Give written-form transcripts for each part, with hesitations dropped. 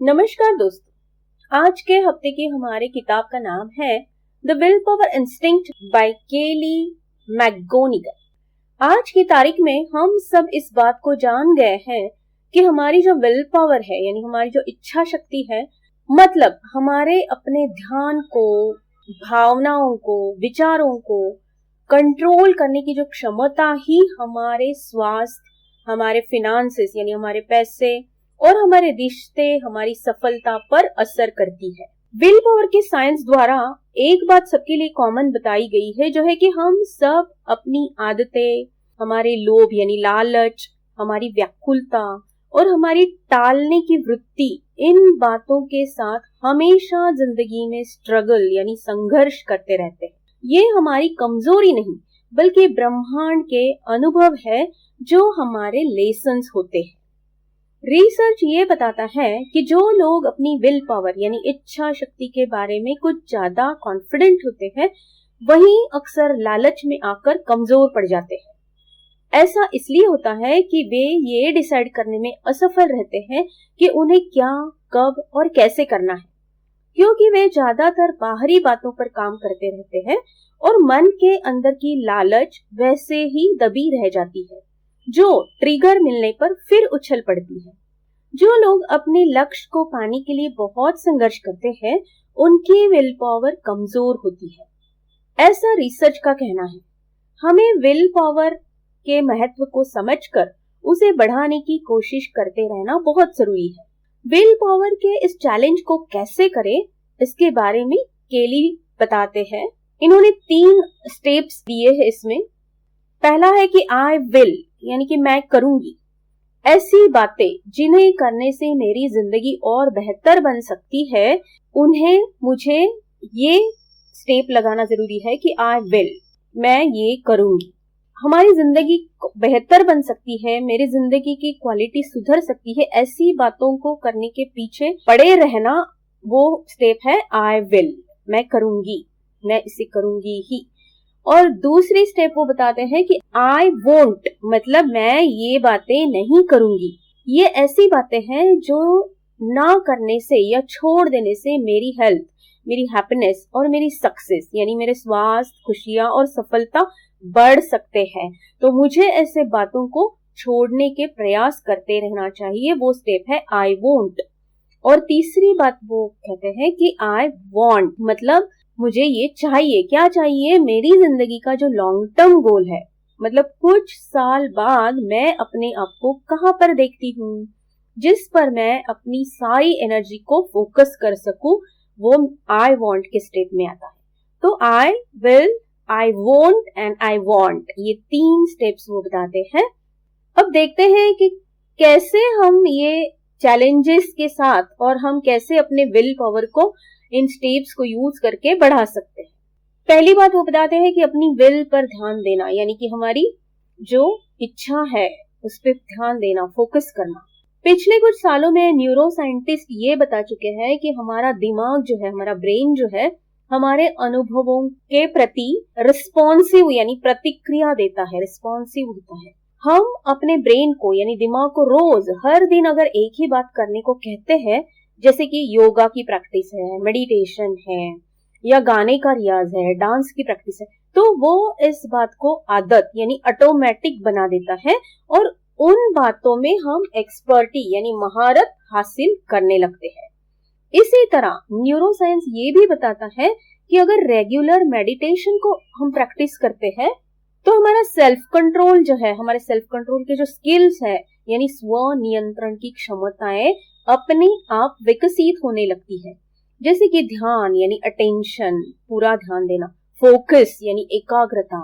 नमस्कार दोस्तों, आज के हफ्ते की हमारी किताब का नाम है the will power instinct by Kelly McGonigal. आज की तारीख में हम सब इस बात को जान गए हैं कि हमारी जो विल पावर है यानी हमारी जो इच्छा शक्ति है, मतलब हमारे अपने ध्यान को, भावनाओं को, विचारों को कंट्रोल करने की जो क्षमता ही हमारे स्वास्थ्य, हमारे फिनांसेस यानी हमारे पैसे और हमारे रिश्ते, हमारी सफलता पर असर करती है। विल पावर के साइंस द्वारा एक बात सबके लिए कॉमन बताई गई है, जो है कि हम सब अपनी आदतें, हमारे लोभ यानी लालच, हमारी व्याकुलता और हमारी टालने की वृत्ति, इन बातों के साथ हमेशा जिंदगी में स्ट्रगल यानी संघर्ष करते रहते हैं। ये हमारी कमजोरी नहीं बल्कि ब्रह्मांड के अनुभव है जो हमारे लेसन्स होते हैं। रिसर्च ये बताता है कि जो लोग अपनी विल पावर यानी इच्छा शक्ति के बारे में कुछ ज्यादा कॉन्फिडेंट होते हैं, वही अक्सर लालच में आकर कमजोर पड़ जाते हैं। ऐसा इसलिए होता है कि वे ये डिसाइड करने में असफल रहते हैं कि उन्हें क्या, कब और कैसे करना है, क्योंकि वे ज्यादातर बाहरी बातों पर काम करते रहते हैं और मन के अंदर की लालच वैसे ही दबी रह जाती है, जो ट्रिगर मिलने पर फिर उछल पड़ती है। जो लोग अपने लक्ष्य को पाने के लिए बहुत संघर्ष करते हैं, उनकी विल पावर कमजोर होती है, ऐसा रिसर्च का कहना है। हमें विल पावर के महत्व को समझकर उसे बढ़ाने की कोशिश करते रहना बहुत जरूरी है। विल पावर के इस चैलेंज को कैसे करें, इसके बारे में केली बताते हैं। इन्होंने 3 स्टेप्स दिए हैं इसमें। पहला है कि आई विल यानी कि मैं करूंगी ऐसी बातें जिन्हें करने से मेरी जिंदगी और बेहतर बन सकती है, उन्हें मुझे ये स्टेप लगाना जरूरी है कि आई विल, मैं ये करूंगी। हमारी जिंदगी बेहतर बन सकती है, मेरी जिंदगी की क्वालिटी सुधर सकती है, ऐसी बातों को करने के पीछे पड़े रहना वो स्टेप है आई विल, मैं करूंगी, मैं इसे करूंगी ही। और दूसरी स्टेप वो बताते हैं कि आई वोंट, मतलब मैं ये बातें नहीं करूंगी। ये ऐसी बातें हैं जो ना करने से या छोड़ देने से मेरी हेल्थ, मेरी हैप्पीनेस और मेरी सक्सेस यानी मेरे स्वास्थ्य, खुशियां और सफलता बढ़ सकते हैं। तो मुझे ऐसे बातों को छोड़ने के प्रयास करते रहना चाहिए। वो स्टेप है आई वोंट। और तीसरी बात वो कहते हैं कि आई वॉन्ट, मतलब मुझे ये चाहिए। क्या चाहिए? मेरी जिंदगी का जो लॉन्ग टर्म गोल है, मतलब कुछ साल बाद मैं अपने आप को कहां पर देखती हूँ, जिस पर मैं अपनी सारी एनर्जी को फोकस कर सकूं, वो आई वांट के स्टेप में आता है। तो I will, I want and I want, ये 3 स्टेप्स वो बताते हैं। अब देखते हैं कि कैसे हम ये चैलेंजेस के साथ और हम कैसे अपने विल पावर को इन स्टेप्स को यूज करके बढ़ा सकते हैं। पहली बात वो बताते हैं कि अपनी विल पर ध्यान देना, यानी कि हमारी जो इच्छा है उस पर ध्यान देना, फोकस करना। पिछले कुछ सालों में न्यूरो साइंटिस्ट ये बता चुके हैं कि हमारा दिमाग जो है, हमारा ब्रेन जो है, हमारे अनुभवों के प्रति रिस्पॉन्सिव यानी प्रतिक्रिया देता है, रिस्पॉन्सिव होता है। हम अपने ब्रेन को यानी दिमाग को रोज हर दिन अगर एक ही बात करने को कहते हैं, जैसे कि योगा की प्रैक्टिस है, मेडिटेशन है, या गाने का रियाज है, डांस की प्रैक्टिस है, तो वो इस बात को आदत यानी ऑटोमेटिक बना देता है और उन बातों में हम एक्सपर्टी यानी महारत हासिल करने लगते हैं। इसी तरह न्यूरो साइंस ये भी बताता है कि अगर रेगुलर मेडिटेशन को हम प्रैक्टिस करते हैं, तो हमारा सेल्फ कंट्रोल जो है, हमारे सेल्फ कंट्रोल के जो स्किल्स है यानी स्व नियंत्रण की क्षमताएं अपने आप विकसित होने लगती है। जैसे कि ध्यान यानी अटेंशन, पूरा ध्यान देना, फोकस यानी एकाग्रता,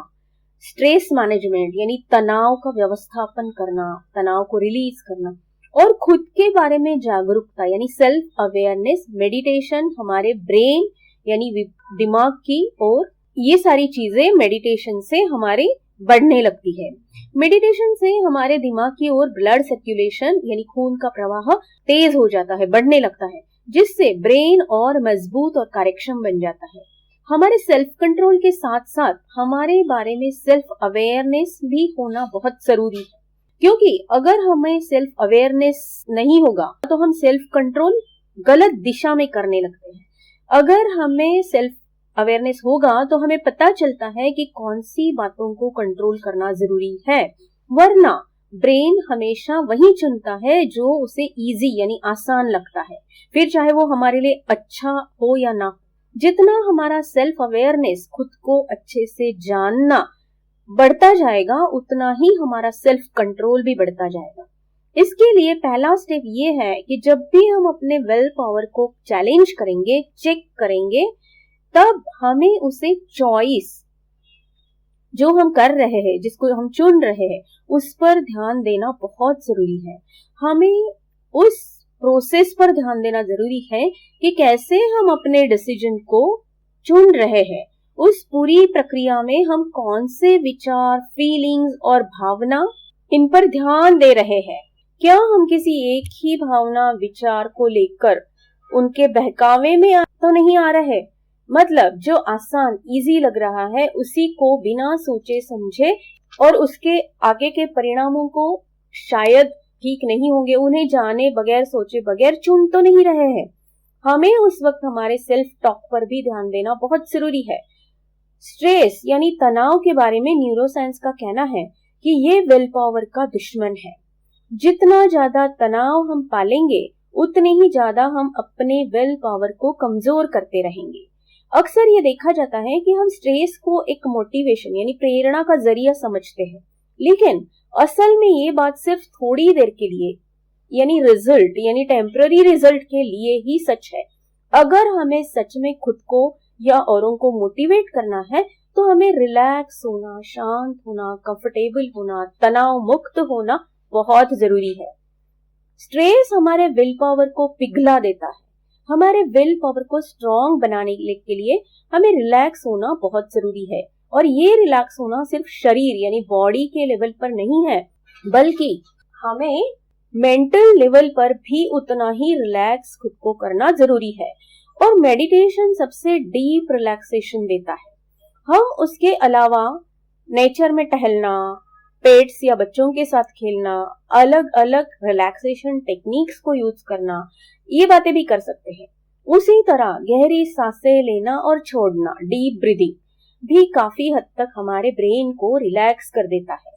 स्ट्रेस मैनेजमेंट यानी तनाव का व्यवस्थापन करना, तनाव को रिलीज करना, और खुद के बारे में जागरूकता यानी सेल्फ अवेयरनेस। मेडिटेशन हमारे ब्रेन यानी दिमाग की और ये सारी चीजें मेडिटेशन से हमारे बढ़ने लगती है। मेडिटेशन से हमारे दिमाग की ओर ब्लड सर्कुलेशन यानी खून का प्रवाह तेज हो जाता है, बढ़ने लगता है, जिससे ब्रेन और मजबूत और कार्यक्षम बन जाता है। हमारे सेल्फ कंट्रोल के साथ साथ हमारे बारे में सेल्फ अवेयरनेस भी होना बहुत जरूरी है, क्योंकि अगर हमें सेल्फ अवेयरनेस नहीं होगा तो हम सेल्फ कंट्रोल गलत दिशा में करने लगते हैं। अगर हमें सेल्फ अवेयरनेस होगा तो हमें पता चलता है कि कौन सी बातों को कंट्रोल करना जरूरी है, वरना ब्रेन हमेशा वही चुनता है जो उसे इजी यानी आसान लगता है, फिर चाहे वो हमारे लिए अच्छा हो या ना हो। जितना हमारा सेल्फ अवेयरनेस, खुद को अच्छे से जानना बढ़ता जाएगा, उतना ही हमारा सेल्फ कंट्रोल भी बढ़ता जाएगा। इसके लिए पहला स्टेप ये है कि जब भी हम अपने विल पावर को चैलेंज करेंगे, चेक करेंगे, तब हमें उसे चॉइस जो हम कर रहे हैं, जिसको हम चुन रहे हैं, उस पर ध्यान देना बहुत जरूरी है। हमें उस प्रोसेस पर ध्यान देना जरूरी है कि कैसे हम अपने डिसीजन को चुन रहे हैं। उस पूरी प्रक्रिया में हम कौन से विचार, फीलिंग्स और भावना, इन पर ध्यान दे रहे हैं। क्या हम किसी एक ही भावना, विचार को लेकर उनके बहकावे में तो नहीं आ रहे? मतलब जो आसान, इजी लग रहा है, उसी को बिना सोचे समझे और उसके आगे के परिणामों को शायद ठीक नहीं होंगे, उन्हें जाने बगैर, सोचे बगैर चुन तो नहीं रहे हैं। हमें उस वक्त हमारे सेल्फ टॉक पर भी ध्यान देना बहुत जरूरी है। स्ट्रेस यानी तनाव के बारे में न्यूरोसाइंस का कहना है कि ये विल पावर का दुश्मन है। जितना ज्यादा तनाव हम पालेंगे, उतने ही ज्यादा हम अपने विल पावर को कमजोर करते रहेंगे। अक्सर ये देखा जाता है कि हम स्ट्रेस को एक मोटिवेशन यानी प्रेरणा का जरिया समझते हैं, लेकिन असल में ये बात सिर्फ थोड़ी देर के लिए यानी रिजल्ट यानी टेम्पररी रिजल्ट के लिए ही सच है। अगर हमें सच में खुद को या औरों को मोटिवेट करना है तो हमें रिलैक्स होना, शांत होना, कंफर्टेबल होना, तनाव मुक्त होना बहुत जरूरी है। स्ट्रेस हमारे विल पावर को पिघला देता है। हमारे विल पावर को स्ट्रॉन्ग बनाने के लिए हमें रिलैक्स होना बहुत जरूरी है, और ये रिलैक्स होना सिर्फ शरीर यानी बॉडी के लेवल पर नहीं है, बल्कि हमें मेंटल लेवल पर भी उतना ही रिलैक्स खुद को करना जरूरी है। और मेडिटेशन सबसे डीप रिलैक्सेशन देता है। हम उसके अलावा नेचर में टहलना, पेट्स या बच्चों के साथ खेलना, अलग अलग रिलैक्सेशन टेक्निक्स को यूज करना, ये बातें भी कर सकते हैं। उसी तरह गहरी सांसें लेना और छोड़ना, डीप ब्रीदिंग, भी काफी हद तक हमारे ब्रेन को रिलैक्स कर देता है।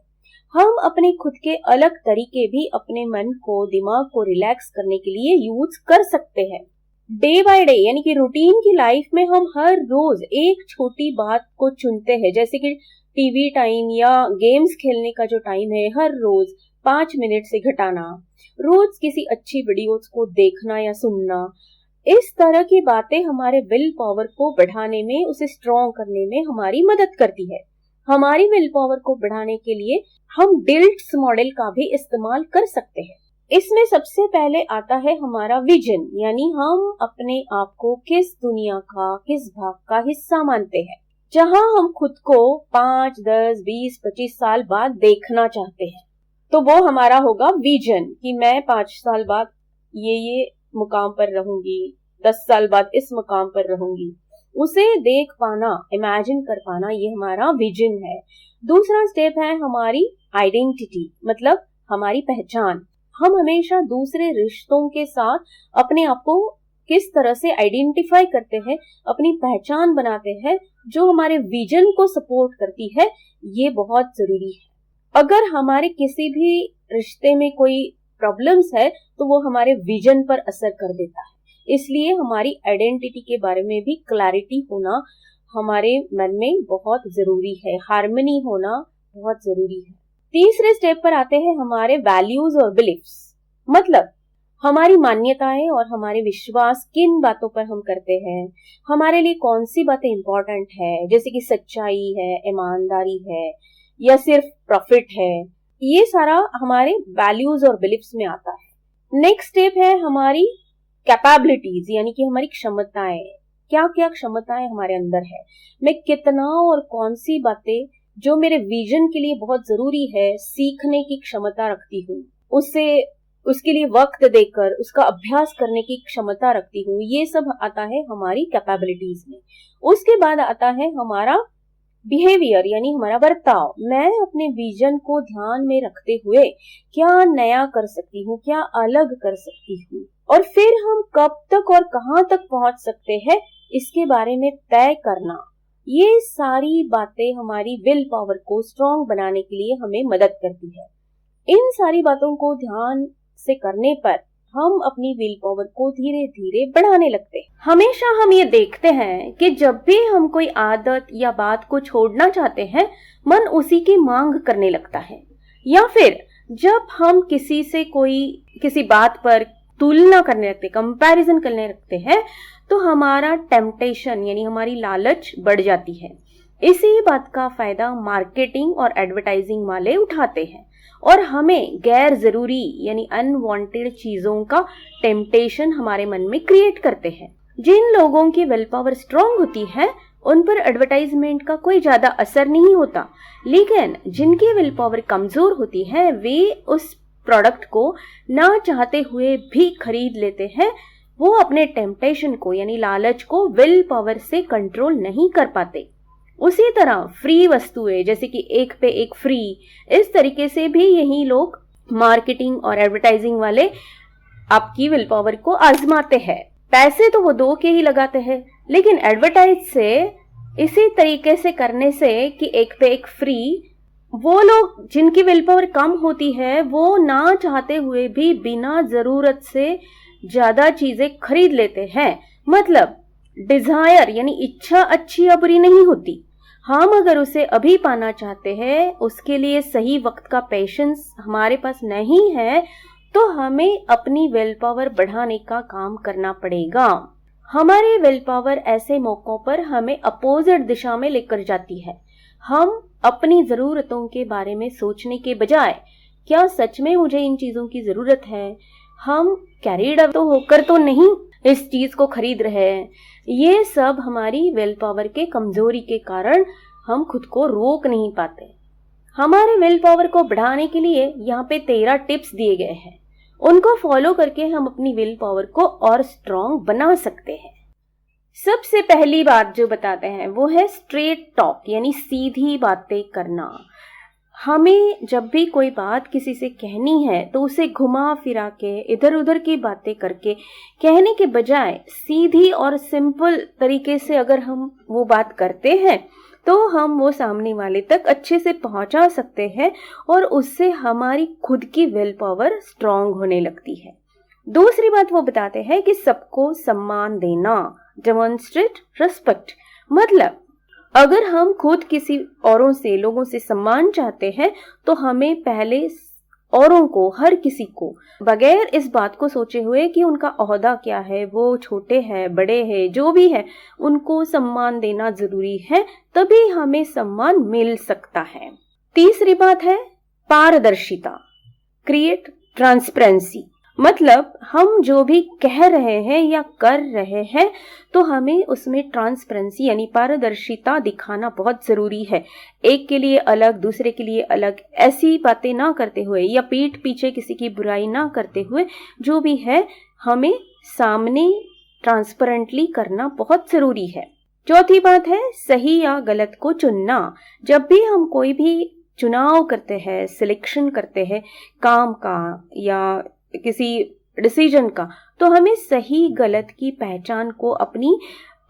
हम अपने खुद के अलग तरीके भी अपने मन को, दिमाग को रिलैक्स करने के लिए यूज कर सकते हैं। डे बाय डे यानी कि रूटीन की लाइफ में हम हर रोज एक छोटी बात को चुनते हैं, जैसे कि टीवी टाइम या गेम्स खेलने का जो टाइम है, हर रोज 5 मिनट से घटाना, रोज किसी अच्छी वीडियोस को देखना या सुनना। इस तरह की बातें हमारे विल पावर को बढ़ाने में, उसे स्ट्रॉन्ग करने में हमारी मदद करती है। हमारी विल पावर को बढ़ाने के लिए हम डिल्ट्स मॉडल का भी इस्तेमाल कर सकते हैं। इसमें सबसे पहले आता है हमारा विजन, यानी हम अपने आप को किस दुनिया का, किस भाग का हिस्सा मानते हैं, जहां हम खुद को 5, 10, 20, 25 साल बाद देखना चाहते हैं। तो वो हमारा होगा विजन कि मैं 5 साल बाद ये मुकाम पर रहूंगी, 10 साल बाद इस मुकाम पर रहूंगी। उसे देख पाना, इमेजिन कर पाना, ये हमारा विजन है। दूसरा स्टेप है हमारी आइडेंटिटी, मतलब हमारी पहचान। हम हमेशा दूसरे रिश्तों के साथ अपने आप को किस तरह से आइडेंटिफाई करते हैं, अपनी पहचान बनाते हैं, जो हमारे विजन को सपोर्ट करती है, ये बहुत जरूरी है। अगर हमारे किसी भी रिश्ते में कोई प्रॉब्लम्स है तो वो हमारे विजन पर असर कर देता है। इसलिए हमारी आइडेंटिटी के बारे में भी क्लैरिटी होना हमारे मन में बहुत जरूरी है, हार्मनी होना बहुत जरूरी है। तीसरे स्टेप पर आते हैं हमारे वैल्यूज और बिलीफ्स, मतलब हमारी मान्यताएं और हमारे विश्वास, किन बातों पर हम करते हैं, हमारे लिए कौन सी बातें इंपॉर्टेंट है, जैसे कि सच्चाई है, ईमानदारी है, या सिर्फ प्रॉफिट है। ये सारा हमारे वैल्यूज और बिलीफ्स में आता है। नेक्स्ट स्टेप है हमारी कैपेबिलिटीज, यानी कि हमारी क्षमताएं, क्या क्या क्षमताएं हमारे अंदर है, मैं कितना और कौन सी बातें जो मेरे विजन के लिए बहुत जरूरी है सीखने की क्षमता रखती हूँ, उसके लिए वक्त देकर उसका अभ्यास करने की क्षमता रखती हूँ। ये सब आता है हमारी कैपेबिलिटीज में। उसके बाद आता है हमारा बिहेवियर यानी हमारा बर्ताव, मैं अपने विजन को ध्यान में रखते हुए क्या नया कर सकती हूँ, क्या अलग कर सकती हूँ, और फिर हम कब तक और कहाँ तक पहुंच सकते हैं इसके बारे में तय करना। ये सारी बातें हमारी विल पावर को स्ट्रॉन्ग बनाने के लिए हमें मदद करती है। इन सारी बातों को ध्यान से करने पर हम अपनी विल पावर को धीरे धीरे बढ़ाने लगते हैं। हमेशा हम ये देखते हैं कि जब भी हम कोई आदत या बात को छोड़ना चाहते हैं, मन उसी की मांग करने लगता है, या फिर जब हम किसी बात पर तुलना करने लगते, कंपैरिजन करने लगते हैं, तो हमारा टेम्पटेशन यानी हमारी लालच बढ़ जाती है। इसी बात का फायदा मार्केटिंग और एडवर्टाइजिंग वाले उठाते हैं और हमें गैर जरूरी यानी अनवांटेड चीजों का टेम्पटेशन हमारे मन में क्रिएट करते हैं। जिन लोगों की विल पावर स्ट्रांग होती है उन पर एडवर्टाइजमेंट का कोई ज्यादा असर नहीं होता, लेकिन जिनकी विल पावर कमजोर होती है वे उस प्रोडक्ट को ना चाहते हुए भी खरीद लेते हैं। वो अपने टेम्पटेशन को यानी लालच को विल पावर से कंट्रोल नहीं कर पाते। उसी तरह फ्री वस्तुएं जैसे कि एक पे एक फ्री, इस तरीके से भी यही लोग मार्केटिंग और एडवर्टाइजिंग वाले आपकी विल पावर को आजमाते हैं। पैसे तो वो दो के ही लगाते हैं, लेकिन एडवर्टाइज से इसी तरीके से करने से कि एक पे एक फ्री, वो लोग जिनकी विल पावर कम होती है वो ना चाहते हुए भी बिना जरूरत से ज्यादा चीजें खरीद लेते हैं। मतलब डिजायर यानी इच्छा अच्छी या बुरी नहीं होती, हम अगर उसे अभी पाना चाहते हैं, उसके लिए सही वक्त का पेशेंस हमारे पास नहीं है, तो हमें अपनी विल पावर बढ़ाने का काम करना पड़ेगा। हमारी विल पावर ऐसे मौकों पर हमें अपोजिट दिशा में लेकर जाती है। हम अपनी जरूरतों के बारे में सोचने के बजाय क्या सच में मुझे इन चीजों की जरूरत है, हम कैरीड तो होकर तो नहीं इस चीज को खरीद रहे हैं। ये सब हमारी विल पावर के कमजोरी के कारण हम खुद को रोक नहीं पाते। हमारे विल पावर को बढ़ाने के लिए यहाँ पे 13 टिप्स दिए गए हैं, उनको फॉलो करके हम अपनी विल पावर को और स्ट्रॉन्ग बना सकते हैं। सबसे पहली बात जो बताते हैं वो है स्ट्रेट टॉक यानी सीधी बातें करना। हमें जब भी कोई बात किसी से कहनी है तो उसे घुमा फिरा के इधर उधर की बातें करके कहने के बजाय सीधी और सिंपल तरीके से अगर हम वो बात करते हैं तो हम वो सामने वाले तक अच्छे से पहुंचा सकते हैं और उससे हमारी खुद की विल पावर स्ट्रांग होने लगती है। दूसरी बात वो बताते हैं कि सबको सम्मान देना, डेमोन्स्ट्रेट रिस्पेक्ट। मतलब अगर हम खुद किसी औरों से लोगों से सम्मान चाहते हैं तो हमें पहले औरों को, हर किसी को बगैर इस बात को सोचे हुए कि उनका ओहदा क्या है, वो छोटे हैं बड़े हैं जो भी है, उनको सम्मान देना जरूरी है, तभी हमें सम्मान मिल सकता है। तीसरी बात है पारदर्शिता, क्रिएट ट्रांसपेरेंसी। मतलब हम जो भी कह रहे हैं या कर रहे हैं तो हमें उसमें ट्रांसपेरेंसी यानी पारदर्शिता दिखाना बहुत जरूरी है। एक के लिए अलग, दूसरे के लिए अलग, ऐसी बातें ना करते हुए या पीठ पीछे किसी की बुराई ना करते हुए जो भी है हमें सामने ट्रांसपेरेंटली करना बहुत जरूरी है। चौथी बात है सही या गलत को चुनना। जब भी हम कोई भी चुनाव करते हैं, सिलेक्शन करते हैं काम का या किसी डिसीजन का, तो हमें सही गलत की पहचान को अपनी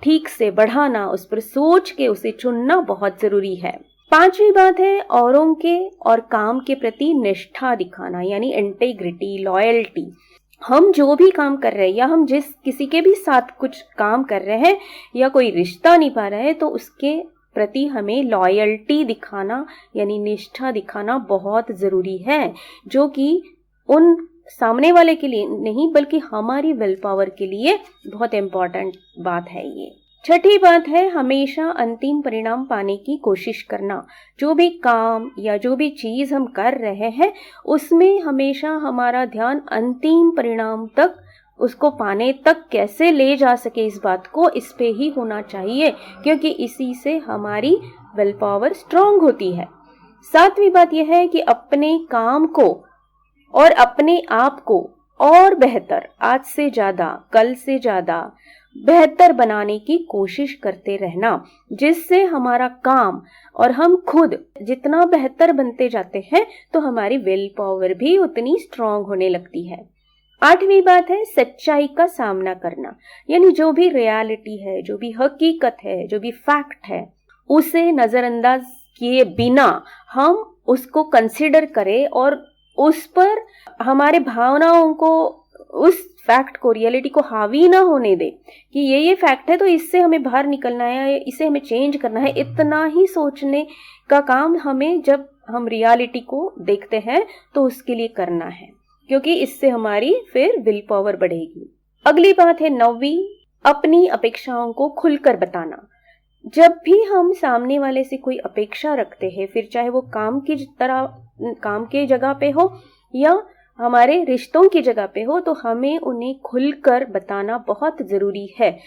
ठीक से बढ़ाना, उस पर सोच के उसे चुनना बहुत जरूरी है। पांचवी बात है औरों के और काम के प्रति निष्ठा दिखाना यानी इंटेग्रिटी, लॉयल्टी। हम जो भी काम कर रहे हैं या हम जिस किसी के भी साथ कुछ काम कर रहे हैं या कोई रिश्ता निभा रहे हैं तो उसके प्रति हमें लॉयल्टी दिखाना यानी निष्ठा दिखाना बहुत जरूरी है, जो कि उन सामने वाले के लिए नहीं बल्कि हमारी विल पावर के लिए बहुत इंपॉर्टेंट बात है ये। छठी बात है हमेशा अंतिम परिणाम पाने की कोशिश करना। जो भी काम या जो भी चीज हम कर रहे हैं उसमें हमेशा हमारा ध्यान अंतिम परिणाम तक, उसको पाने तक कैसे ले जा सके इस बात को, इस पे ही होना चाहिए, क्योंकि इसी से हमारी विल पावर स्ट्रांग होती है। सातवीं बात यह है कि अपने काम को और अपने आप को और बेहतर, आज से ज्यादा, कल से ज्यादा बेहतर बनाने की कोशिश करते रहना, जिससे हमारा काम और हम खुद जितना बेहतर बनते जाते हैं तो हमारी विल पावर भी उतनी स्ट्रांग होने लगती है। 8वीं बात है सच्चाई का सामना करना, यानी जो भी रियलिटी है, जो भी हकीकत है, जो भी फैक्ट है, उसे नजरअंदाज किए बिना हम उसको कंसीडर करें और उस पर हमारे भावनाओं को, उस फैक्ट को, रियलिटी को हावी ना होने दे कि ये फैक्ट है तो इससे हमें बाहर निकलना है, इसे हमें चेंज करना है। इतना ही सोचने का काम हमें जब हम रियलिटी को देखते हैं तो उसके लिए करना है, क्योंकि इससे हमारी फिर विल पावर बढ़ेगी। अगली बात है 9वीं, अपनी अपेक्षाओं को खुलकर बताना। जब भी हम सामने वाले से कोई अपेक्षा रखते हैं, फिर चाहे वो काम की जगह पे हो या हमारे रिश्तों की जगह पे हो, तो हमें उन्हें खुलकर बताना बहुत जरूरी है।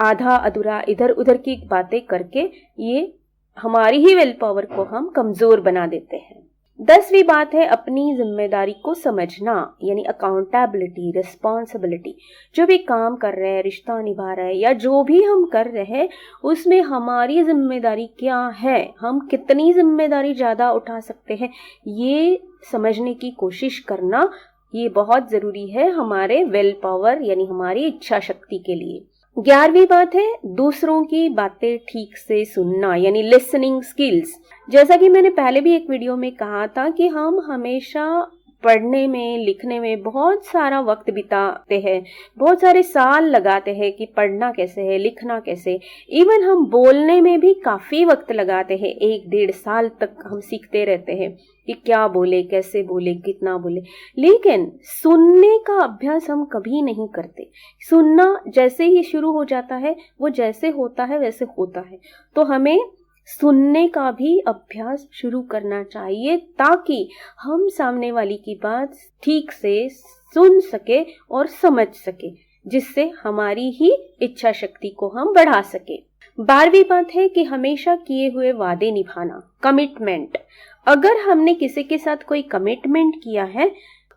आधा अधूरा इधर उधर की बातें करके ये हमारी ही विल पावर को हम कमजोर बना देते हैं। 10वीं बात है अपनी जिम्मेदारी को समझना, यानी अकाउंटेबिलिटी, रिस्पॉन्सिबिलिटी। जो भी काम कर रहे हैं, रिश्ता निभा रहे हैं या जो भी हम कर रहे हैं, उसमें हमारी जिम्मेदारी क्या है, हम कितनी जिम्मेदारी ज्यादा उठा सकते हैं, ये समझने की कोशिश करना ये बहुत जरूरी है हमारे विल पावर यानी हमारी इच्छा शक्ति के लिए। 11वीं बात है दूसरों की बातें ठीक से सुनना, यानी लिसनिंग स्किल्स। जैसा कि मैंने पहले भी एक वीडियो में कहा था कि हम हमेशा पढ़ने में, लिखने में बहुत सारा वक्त बिताते हैं, बहुत सारे साल लगाते हैं कि पढ़ना कैसे है, लिखना कैसे। इवन हम बोलने में भी काफी वक्त लगाते हैं, 1-1.5 साल तक हम सीखते रहते हैं कि क्या बोले, कैसे बोले, कितना बोले। लेकिन सुनने का अभ्यास हम कभी नहीं करते। सुनना जैसे ही शुरू हो जाता है, वो जैसे होता है वैसे होता है। तो हमें सुनने का भी अभ्यास शुरू करना चाहिए ताकि हम सामने वाली की बात ठीक से सुन सके और समझ सके, जिससे हमारी ही इच्छा शक्ति को हम बढ़ा सके। 12वीं बात है कि हमेशा किए हुए वादे निभाना, कमिटमेंट। अगर हमने किसी के साथ कोई कमिटमेंट किया है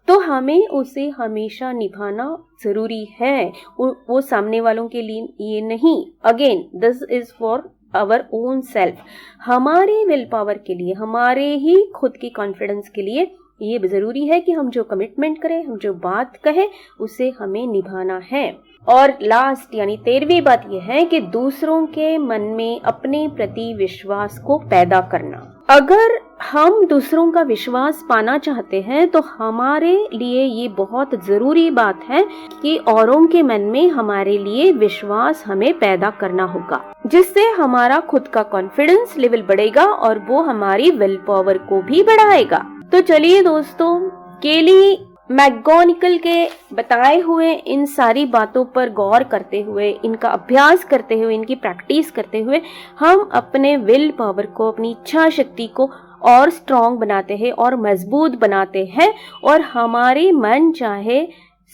तो हमें उसे हमेशा निभाना जरूरी है, वो सामने वालों के लिए ये नहीं। Again this is for our own self, हमारे विल पावर के लिए, हमारे ही खुद की कॉन्फिडेंस के लिए ये जरूरी है कि हम जो कमिटमेंट करें, हम जो बात कहें, उसे हमें निभाना है। और लास्ट यानी 13वीं बात यह है कि दूसरों के मन में अपने प्रति विश्वास को पैदा करना। अगर हम दूसरों का विश्वास पाना चाहते हैं तो हमारे लिए ये बहुत जरूरी बात है कि औरों के मन में हमारे लिए विश्वास हमें पैदा करना होगा, जिससे हमारा खुद का कॉन्फिडेंस लेवल बढ़ेगा और वो हमारी विल पावर को भी बढ़ाएगा। तो चलिए दोस्तों, केली मैकगोनिगल के बताए हुए इन सारी बातों पर गौर करते हुए, इनका अभ्यास करते हुए, इनकी प्रैक्टिस करते हुए हम अपने विल पावर को, अपनी इच्छा शक्ति को और स्ट्रॉन्ग बनाते हैं और मजबूत बनाते हैं और हमारे मन चाहे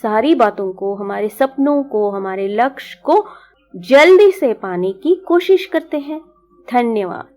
सारी बातों को, हमारे सपनों को, हमारे लक्ष्य को जल्दी से पाने की कोशिश करते हैं। धन्यवाद।